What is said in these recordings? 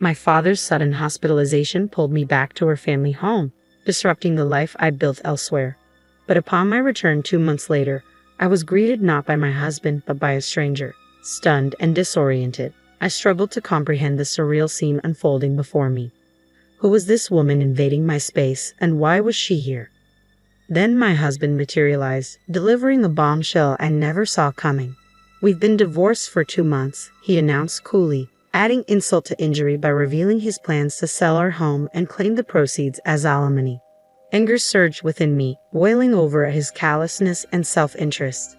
My father's sudden hospitalization pulled me back to our family home, disrupting the life I'd built elsewhere. But upon my return 2 months later, I was greeted not by my husband but by a stranger. Stunned and disoriented, I struggled to comprehend the surreal scene unfolding before me. Who was this woman invading my space, and why was she here? Then my husband materialized, delivering the bombshell I never saw coming. "We've been divorced for 2 months," he announced coolly, adding insult to injury by revealing his plans to sell our home and claim the proceeds as alimony. Anger surged within me, boiling over at his callousness and self-interest.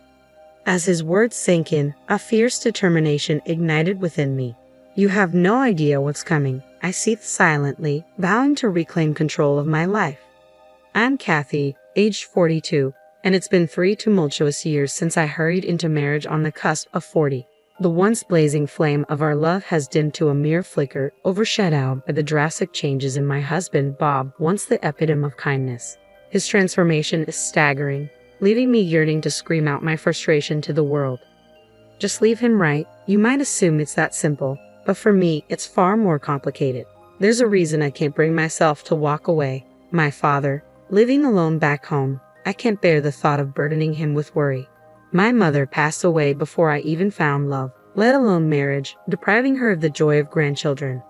As his words sank in, a fierce determination ignited within me. "You have no idea what's coming," I seethed silently, vowing to reclaim control of my life. "I'm Kathy, aged 42, and it's been 3 tumultuous years since I hurried into marriage on the cusp of 40. The once blazing flame of our love has dimmed to a mere flicker, overshadowed by the drastic changes in my husband, Bob, once the epitome of kindness. His transformation is staggering, leaving me yearning to scream out my frustration to the world. Just leave him, right? You might assume it's that simple, but for me, it's far more complicated. There's a reason I can't bring myself to walk away. My father, living alone back home, I can't bear the thought of burdening him with worry. My mother passed away before I even found love, let alone marriage, depriving her of the joy of grandchildren.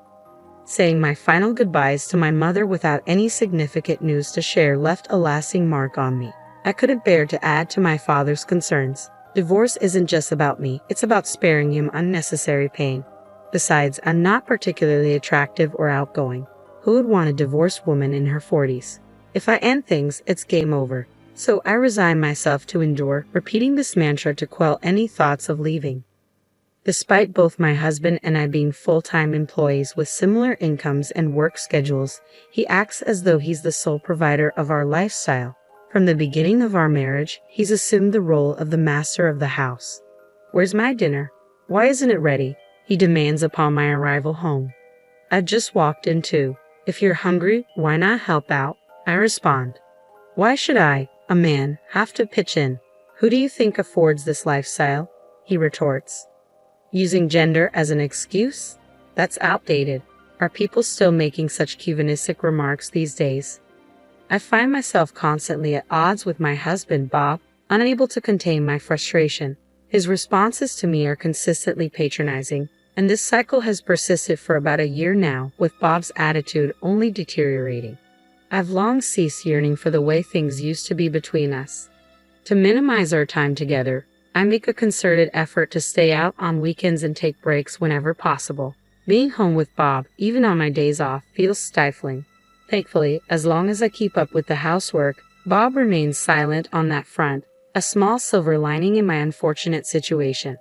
Saying my final goodbyes to my mother without any significant news to share left a lasting mark on me. I couldn't bear to add to my father's concerns. Divorce isn't just about me, it's about sparing him unnecessary pain. Besides, I'm not particularly attractive or outgoing. Who would want a divorced woman in her 40s? If I end things, it's game over. So I resign myself to endure, repeating this mantra to quell any thoughts of leaving. Despite both my husband and I being full-time employees with similar incomes and work schedules, he acts as though he's the sole provider of our lifestyle. From the beginning of our marriage, he's assumed the role of the master of the house. "Where's my dinner? Why isn't it ready?" he demands upon my arrival home. "I've just walked in too. If you're hungry, why not help out?" I respond. "Why should I, a man, have to pitch in? Who do you think affords this lifestyle?" he retorts. Using gender as an excuse? That's outdated. Are people still making such chauvinistic remarks these days? I find myself constantly at odds with my husband, Bob, unable to contain my frustration. His responses to me are consistently patronizing, and this cycle has persisted for about a year now, with Bob's attitude only deteriorating. I've long ceased yearning for the way things used to be between us. To minimize our time together, I make a concerted effort to stay out on weekends and take breaks whenever possible. Being home with Bob, even on my days off, feels stifling. Thankfully, as long as I keep up with the housework, Bob remains silent on that front, a small silver lining in my unfortunate situation.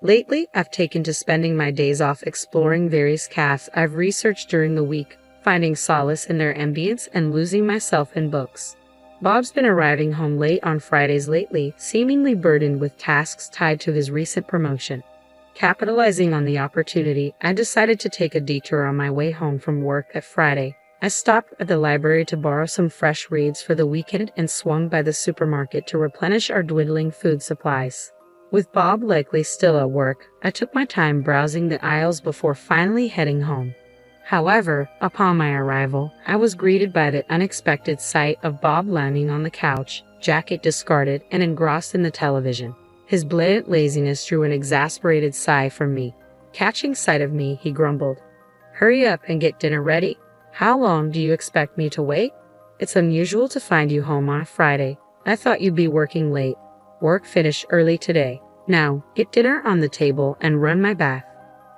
Lately, I've taken to spending my days off exploring various cafes I've researched during the week, finding solace in their ambience and losing myself in books. Bob's been arriving home late on Fridays lately, seemingly burdened with tasks tied to his recent promotion. Capitalizing on the opportunity, I decided to take a detour on my way home from work at Friday. I stopped at the library to borrow some fresh reads for the weekend and swung by the supermarket to replenish our dwindling food supplies. With Bob likely still at work, I took my time browsing the aisles before finally heading home. However, upon my arrival, I was greeted by the unexpected sight of Bob lounging on the couch, jacket discarded and engrossed in the television. His blatant laziness drew an exasperated sigh from me. Catching sight of me, he grumbled, "Hurry up and get dinner ready. How long do you expect me to wait? It's unusual to find you home on a Friday. I thought you'd be working late. Work finished early today. Now, get dinner on the table and run my bath."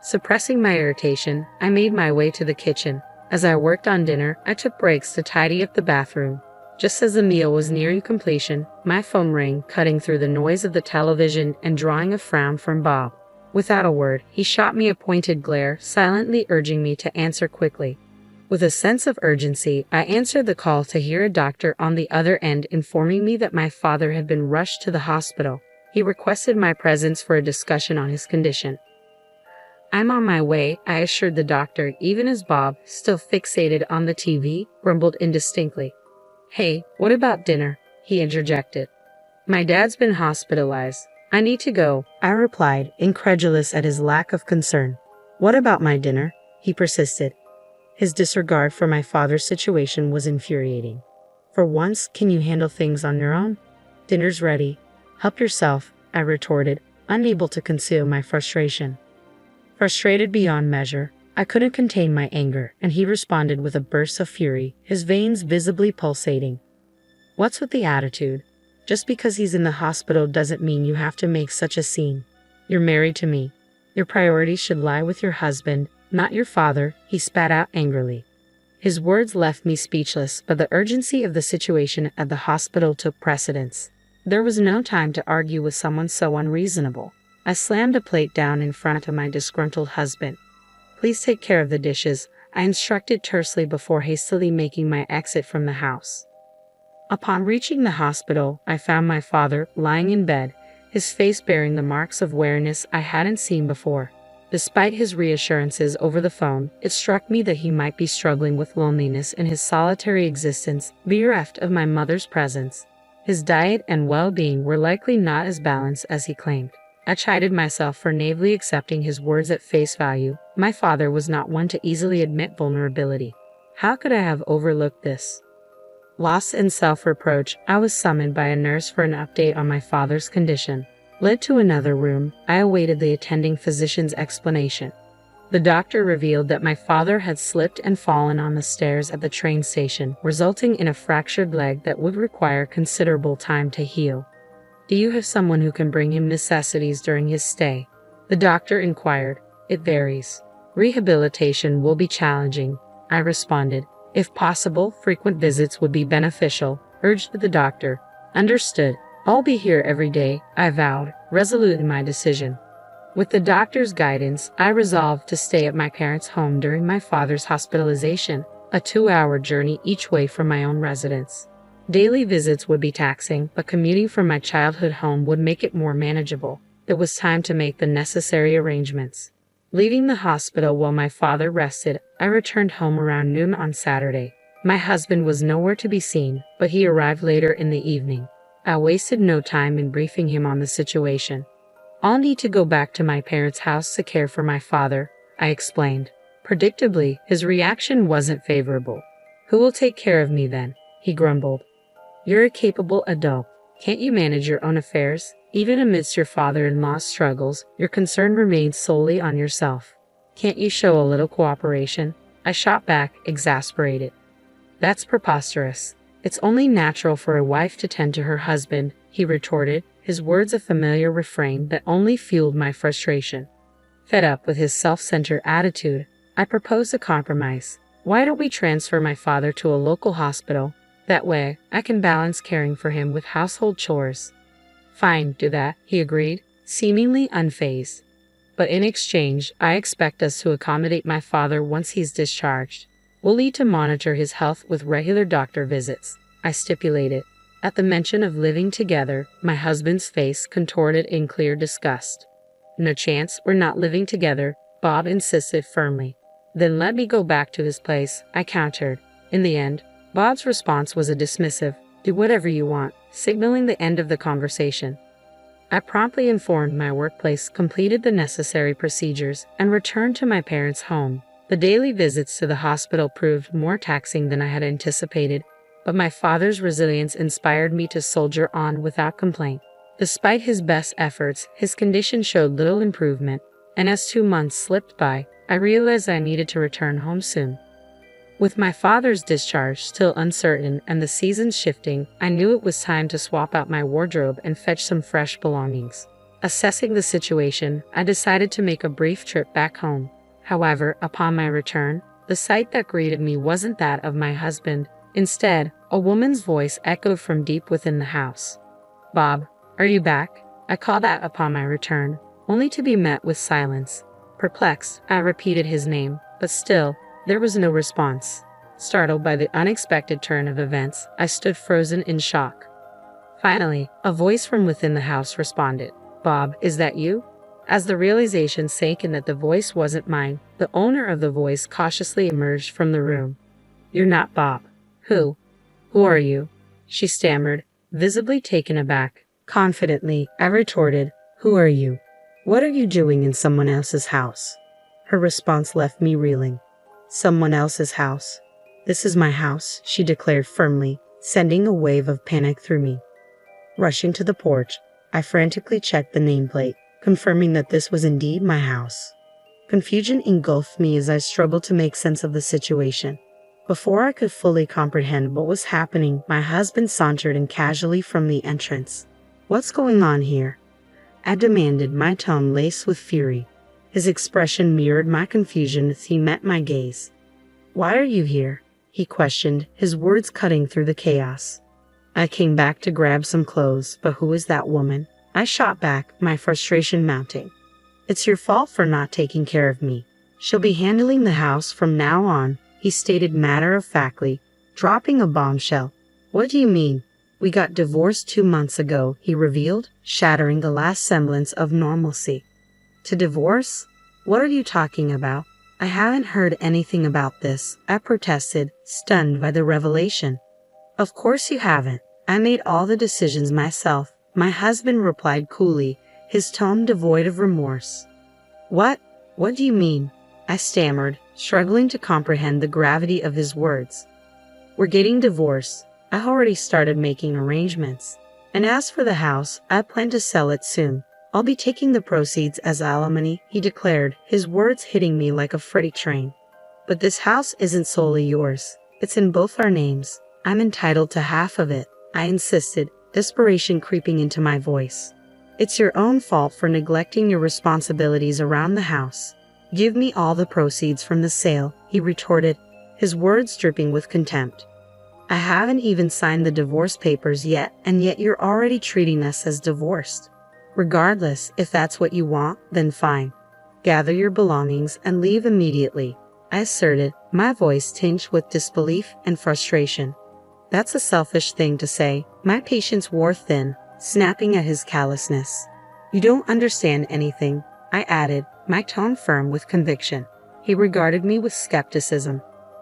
Suppressing my irritation, I made my way to the kitchen. As I worked on dinner, I took breaks to tidy up the bathroom. Just as the meal was nearing completion, my phone rang, cutting through the noise of the television and drawing a frown from Bob. Without a word, he shot me a pointed glare, silently urging me to answer quickly. With a sense of urgency, I answered the call to hear a doctor on the other end informing me that my father had been rushed to the hospital. He requested my presence for a discussion on his condition. "I'm on my way," I assured the doctor, even as Bob, still fixated on the TV, grumbled indistinctly. "Hey, what about dinner?" he interjected. "My dad's been hospitalized. I need to go," I replied, incredulous at his lack of concern. "What about my dinner?" he persisted. His disregard for my father's situation was infuriating. For once, can you handle things on your own? Dinner's ready. Help yourself, I retorted, unable to conceal my frustration. Frustrated beyond measure, I couldn't contain my anger, and he responded with a burst of fury, his veins visibly pulsating. What's with the attitude? Just because he's in the hospital doesn't mean you have to make such a scene. You're married to me. Your priorities should lie with your husband, not your father, he spat out angrily. His words left me speechless, but the urgency of the situation at the hospital took precedence. There was no time to argue with someone so unreasonable. I slammed a plate down in front of my disgruntled husband. Please take care of the dishes, I instructed tersely before hastily making my exit from the house. Upon reaching the hospital, I found my father lying in bed, his face bearing the marks of weariness I hadn't seen before. Despite his reassurances over the phone, it struck me that he might be struggling with loneliness in his solitary existence, bereft of my mother's presence. His diet and well-being were likely not as balanced as he claimed. I chided myself for naively accepting his words at face value. My father was not one to easily admit vulnerability. How could I have overlooked this? Lost in self-reproach, I was summoned by a nurse for an update on my father's condition. Led to another room, I awaited the attending physician's explanation. The doctor revealed that my father had slipped and fallen on the stairs at the train station, resulting in a fractured leg that would require considerable time to heal. Do you have someone who can bring him necessities during his stay? The doctor inquired. It varies. Rehabilitation will be challenging, I responded. If possible, frequent visits would be beneficial, urged the doctor. Understood. I'll be here every day, I vowed, resolute in my decision. With the doctor's guidance, I resolved to stay at my parents' home during my father's hospitalization, a 2-hour journey each way from my own residence. Daily visits would be taxing, but commuting from my childhood home would make it more manageable. It was time to make the necessary arrangements. Leaving the hospital while my father rested, I returned home around noon on Saturday. My husband was nowhere to be seen, but he arrived later in the evening. I wasted no time in briefing him on the situation. I'll need to go back to my parents' house to care for my father, I explained. Predictably, his reaction wasn't favorable. Who will take care of me then? He grumbled. You're a capable adult. Can't you manage your own affairs? Even amidst your father-in-law's struggles, your concern remains solely on yourself. Can't you show a little cooperation? I shot back, exasperated. That's preposterous. It's only natural for a wife to tend to her husband, he retorted, his words a familiar refrain that only fueled my frustration. Fed up with his self-centered attitude, I proposed a compromise. Why don't we transfer my father to a local hospital? That way, I can balance caring for him with household chores. Fine, do that, he agreed, seemingly unfazed. But in exchange, I expect us to accommodate my father once he's discharged. We'll need to monitor his health with regular doctor visits, I stipulated. At the mention of living together, my husband's face contorted in clear disgust. No chance, we're not living together, Bob insisted firmly. Then let me go back to his place, I countered. In the end, Bob's response was a dismissive, do whatever you want, signaling the end of the conversation. I promptly informed my workplace, completed the necessary procedures, and returned to my parents' home. The daily visits to the hospital proved more taxing than I had anticipated, but my father's resilience inspired me to soldier on without complaint. Despite his best efforts, his condition showed little improvement, and as 2 months slipped by, I realized I needed to return home soon. With my father's discharge still uncertain and the seasons shifting, I knew it was time to swap out my wardrobe and fetch some fresh belongings. Assessing the situation, I decided to make a brief trip back home. However, upon my return, the sight that greeted me wasn't that of my husband. Instead, a woman's voice echoed from deep within the house. Bob, are you back? I called out upon my return, only to be met with silence. Perplexed, I repeated his name, but still, there was no response. Startled by the unexpected turn of events, I stood frozen in shock. Finally, a voice from within the house responded. Bob, is that you? As the realization sank in that the voice wasn't mine, the owner of the voice cautiously emerged from the room. You're not Bob. Who are you? She stammered, visibly taken aback. Confidently, I retorted, who are you? What are you doing in someone else's house? Her response left me reeling. Someone else's house. This is my house, she declared firmly, sending a wave of panic through me. Rushing to the porch, I frantically checked the nameplate, confirming that this was indeed my house. Confusion engulfed me as I struggled to make sense of the situation. Before I could fully comprehend what was happening, my husband sauntered in casually from the entrance. "What's going on here?" I demanded, my tone laced with fury. His expression mirrored my confusion as he met my gaze. "Why are you here?" he questioned, his words cutting through the chaos. "I came back to grab some clothes, but who is that woman?" I shot back, my frustration mounting. "It's your fault for not taking care of me. She'll be handling the house from now on," he stated matter-of-factly, dropping a bombshell. "What do you mean? We got divorced 2 months ago," he revealed, shattering the last semblance of normalcy. "To divorce? What are you talking about? I haven't heard anything about this," I protested, stunned by the revelation. "Of course you haven't. I made all the decisions myself," my husband replied coolly, his tone devoid of remorse. What do you mean?" I stammered, struggling to comprehend the gravity of his words. "We're getting divorced. I already started making arrangements. And as for the house, I plan to sell it soon. I'll be taking the proceeds as alimony," he declared, his words hitting me like a freight train. "But this house isn't solely yours. It's in both our names. I'm entitled to half of it," I insisted, desperation creeping into my voice. "It's your own fault for neglecting your responsibilities around the house. Give me all the proceeds from the sale," he retorted, his words dripping with contempt. "I haven't even signed the divorce papers yet, and yet you're already treating us as divorced. Regardless, if that's what you want, then fine. Gather your belongings and leave immediately," I asserted, my voice tinged with disbelief and frustration. "That's a selfish thing to say," my patience wore thin, snapping at his callousness. "You don't understand anything," I added, my tone firm with conviction. He regarded me with skepticism.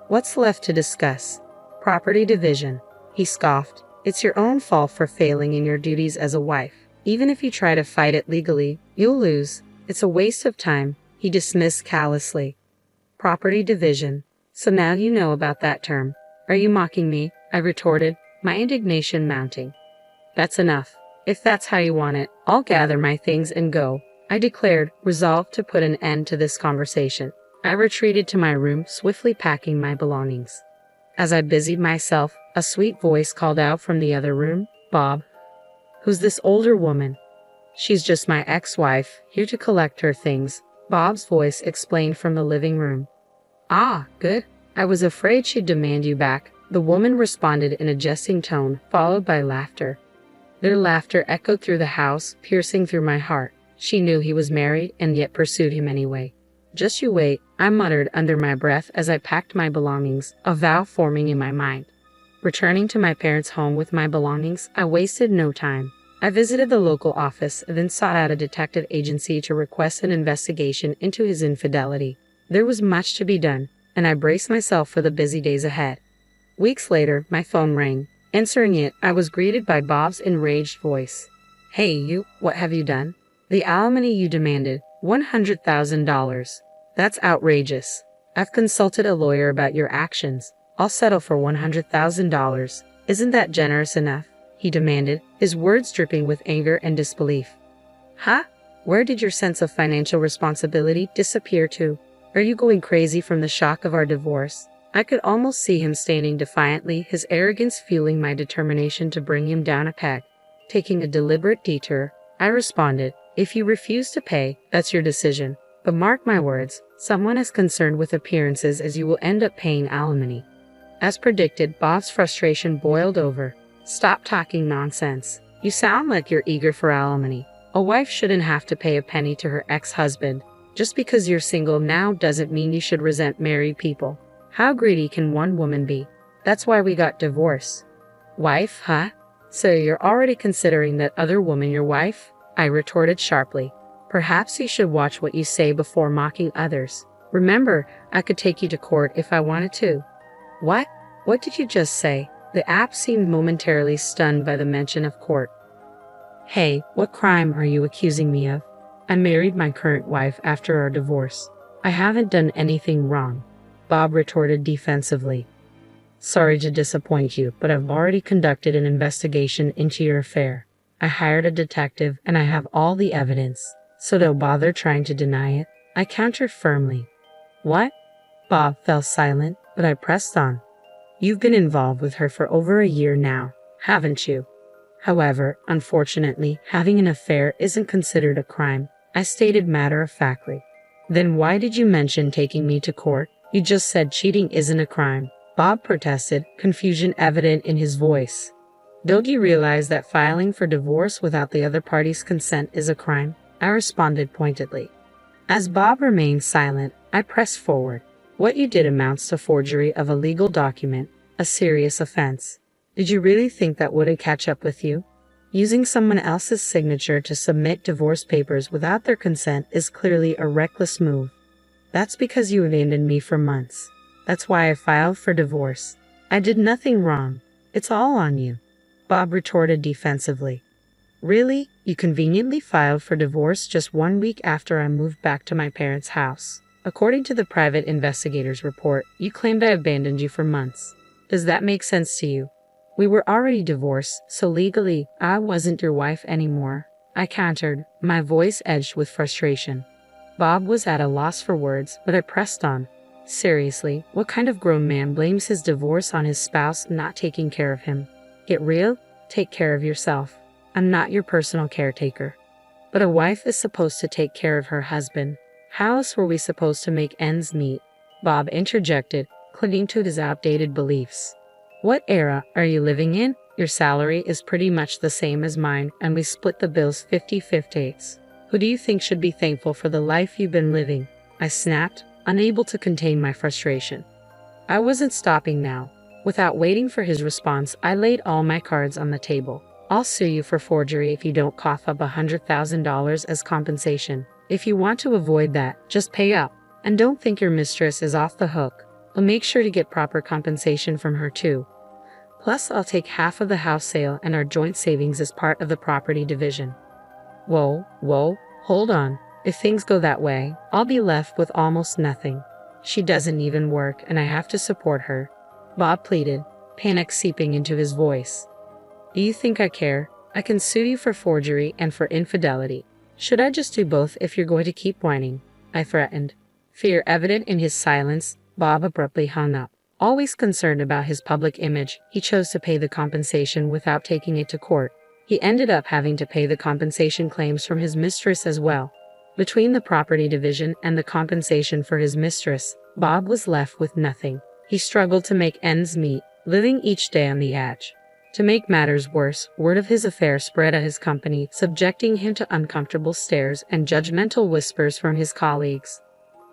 "What's left to discuss?" "Property division," he scoffed. "It's your own fault for failing in your duties as a wife. Even if you try to fight it legally, you'll lose. It's a waste of time," he dismissed callously. "Property division. So now you know about that term. Are you mocking me?" I retorted, my indignation mounting. "That's enough. If that's how you want it, I'll gather my things and go," I declared, resolved to put an end to this conversation. I retreated to my room, swiftly packing my belongings. As I busied myself, a sweet voice called out from the other room, "Bob." "Who's this older woman?" "She's just my ex-wife, here to collect her things," Bob's voice explained from the living room. "Ah, good. I was afraid she'd demand you back," the woman responded in a jesting tone, followed by laughter. Their laughter echoed through the house, piercing through my heart. She knew he was married and yet pursued him anyway. "Just you wait," I muttered under my breath as I packed my belongings, a vow forming in my mind. Returning to my parents' home with my belongings, I wasted no time. I visited the local office and then sought out a detective agency to request an investigation into his infidelity. There was much to be done, and I braced myself for the busy days ahead. Weeks later, my phone rang. Answering it, I was greeted by Bob's enraged voice. "Hey, you, what have you done? The alimony you demanded, $100,000. That's outrageous. I've consulted a lawyer about your actions. I'll settle for $100,000. Isn't that generous enough?" he demanded, his words dripping with anger and disbelief. "Huh? Where did your sense of financial responsibility disappear to? Are you going crazy from the shock of our divorce?" I could almost see him standing defiantly, his arrogance fueling my determination to bring him down a peg. Taking a deliberate detour, I responded, "If you refuse to pay, that's your decision. But mark my words, someone as concerned with appearances as you will end up paying alimony." As predicted, Bob's frustration boiled over. "Stop talking nonsense. You sound like you're eager for alimony. A wife shouldn't have to pay a penny to her ex-husband. Just because you're single now doesn't mean you should resent married people. How greedy can one woman be? That's why we got divorced." "Wife, huh? So you're already considering that other woman your wife?" I retorted sharply. "Perhaps you should watch what you say before mocking others. Remember, I could take you to court if I wanted to." "What? What did you just say?" The app seemed momentarily stunned by the mention of court. "Hey, what crime are you accusing me of? I married my current wife after our divorce. I haven't done anything wrong, Bob retorted defensively. Sorry to disappoint you, but I've already conducted an investigation into your affair. I hired a detective and I have all the evidence, so don't bother trying to deny it, I countered firmly. What? Bob fell silent, but I pressed on. You've been involved with her for over a year now, haven't you? However, unfortunately, having an affair isn't considered a crime, I stated matter-of-factly. Then why did you mention taking me to court? You just said cheating isn't a crime, Bob protested, confusion evident in his voice. Don't you realize that filing for divorce without the other party's consent is a crime? I responded pointedly. As Bob remained silent, I pressed forward. What you did amounts to forgery of a legal document, a serious offense. Did you really think that wouldn't catch up with you? Using someone else's signature to submit divorce papers without their consent is clearly a reckless move. That's because you abandoned me for months. That's why I filed for divorce. I did nothing wrong. It's all on you, Bob retorted defensively. Really? You conveniently filed for divorce just 1 week after I moved back to my parents' house. According to the private investigator's report, you claimed I abandoned you for months. Does that make sense to you? We were already divorced, so legally, I wasn't your wife anymore, I countered, my voice edged with frustration. Bob was at a loss for words, but I pressed on. Seriously, what kind of grown man blames his divorce on his spouse not taking care of him? Get real? Take care of yourself. I'm not your personal caretaker. But a wife is supposed to take care of her husband. How else were we supposed to make ends meet? Bob interjected, clinging to his outdated beliefs. What era are you living in? Your salary is pretty much the same as mine, and we split the bills 50-50. Who do you think should be thankful for the life you've been living? I snapped, unable to contain my frustration. I wasn't stopping now. Without waiting for his response, I laid all my cards on the table. I'll sue you for forgery if you don't cough up $100,000 as compensation. If you want to avoid that, just pay up. And don't think your mistress is off the hook. But make sure to get proper compensation from her too. Plus, I'll take half of the house sale and our joint savings as part of the property division. Whoa, hold on. If things go that way, I'll be left with almost nothing. She doesn't even work and I have to support her, Bob pleaded, panic seeping into his voice. Do you think I care? I can sue you for forgery and for infidelity. Should I just do both if you're going to keep whining? I threatened. Fear evident in his silence, Bob abruptly hung up. Always concerned about his public image, he chose to pay the compensation without taking it to court. He ended up having to pay the compensation claims from his mistress as well. Between the property division and the compensation for his mistress, Bob was left with nothing. He struggled to make ends meet, living each day on the edge. To make matters worse, word of his affair spread at his company, subjecting him to uncomfortable stares and judgmental whispers from his colleagues.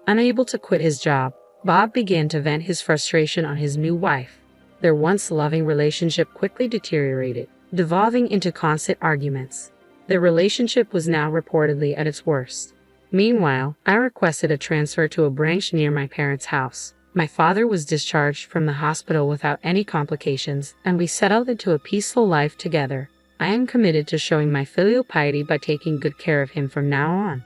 Unable to quit his job, Bob began to vent his frustration on his new wife. Their once loving relationship quickly deteriorated, devolving into constant arguments. Their relationship was now reportedly at its worst. Meanwhile, I requested a transfer to a branch near my parents' house. My father was discharged from the hospital without any complications, and we settled into a peaceful life together. I am committed to showing my filial piety by taking good care of him from now on.